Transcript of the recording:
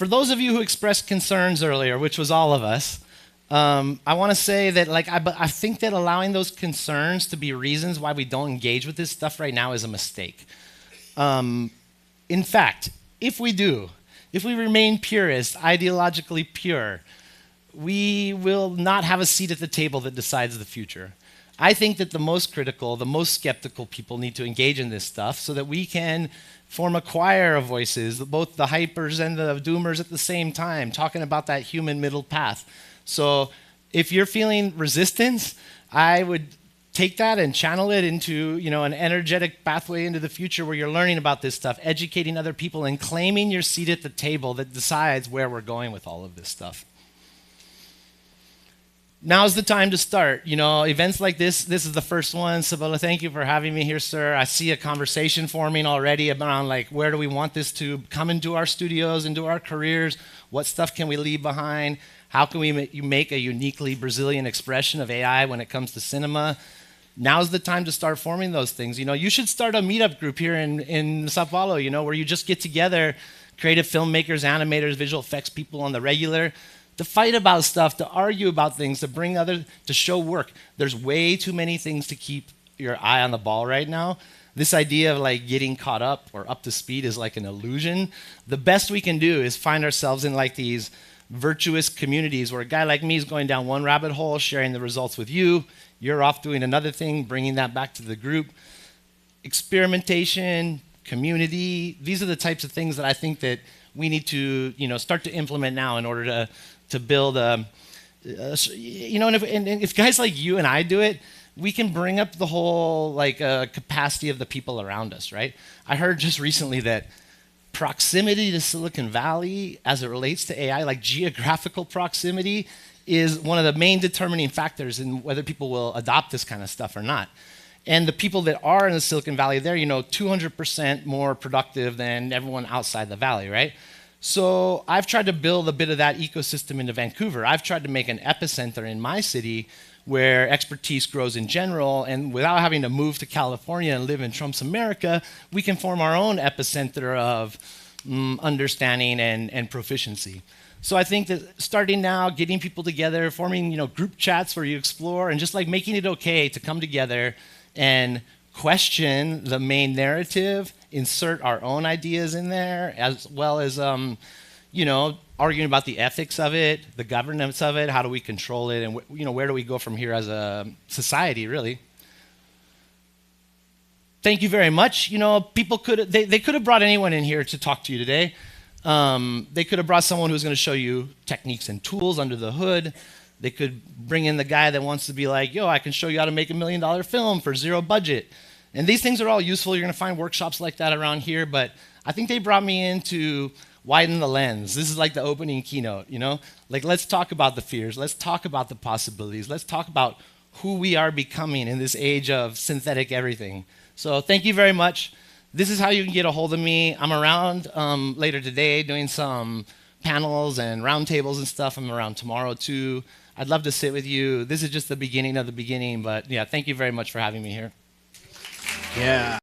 For those of you who expressed concerns earlier, which was all of us, I want to say that I think that allowing those concerns to be reasons why we don't engage with this stuff right now is a mistake. In fact, if we remain purist, ideologically pure, we will not have a seat at the table that decides the future. I think that the most critical, the most skeptical people need to engage in this stuff so that we can form a choir of voices, both the hypers and the doomers at the same time, talking about that human middle path. So if you're feeling resistance, I would take that and channel it into, an energetic pathway into the future where you're learning about this stuff, educating other people, and claiming your seat at the table that decides where we're going with all of this stuff. Now's the time to start. Events like this is the first one. Sabella, thank you for having me here, sir. I see a conversation forming already around where do we want this to come into our studios, into our careers? What stuff can we leave behind? How can we make a uniquely Brazilian expression of AI when it comes to cinema? Now's the time to start forming those things. You should start a meetup group here in Sao Paulo, where you just get together, creative filmmakers, animators, visual effects people on the regular, to fight about stuff, to argue about things, to bring others, to show work. There's way too many things to keep your eye on the ball right now. This idea of getting caught up or up to speed is like an illusion. The best we can do is find ourselves in these virtuous communities where a guy like me is going down one rabbit hole, sharing the results with you. You're off doing another thing, bringing that back to the group. Experimentation, community, these are the types of things that I think that we need to start to implement now in order to build and if guys like you and I do it, we can bring up the whole capacity of the people around us, right? I heard just recently that proximity to Silicon Valley as it relates to AI, geographical proximity, is one of the main determining factors in whether people will adopt this kind of stuff or not. And the people that are in the Silicon Valley, they're 200% more productive than everyone outside the valley, right? So I've tried to build a bit of that ecosystem into Vancouver. I've tried to make an epicenter in my city where expertise grows in general, and without having to move to California and live in Trump's America, we can form our own epicenter of understanding and proficiency. So I think that starting now, getting people together, forming group chats where you explore, and just making it okay to come together and question the main narrative, insert our own ideas in there, as well as arguing about the ethics of it, the governance of it, how do we control it, and where do we go from here as a society, really. Thank you very much. People could have brought anyone in here to talk to you today. They could have brought someone who's going to show you techniques and tools under the hood. They could bring in the guy that wants to be I can show you how to make $1 million film for zero budget. And these things are all useful. You're going to find workshops like that around here, but I think they brought me in to widen the lens. This is the opening keynote, let's talk about the fears. Let's talk about the possibilities. Let's talk about who we are becoming in this age of synthetic everything. So thank you very much. This is how you can get a hold of me. I'm around later today doing some panels and roundtables and stuff. I'm around tomorrow too. I'd love to sit with you. This is just the beginning of the beginning, but yeah, thank you very much for having me here. Yeah.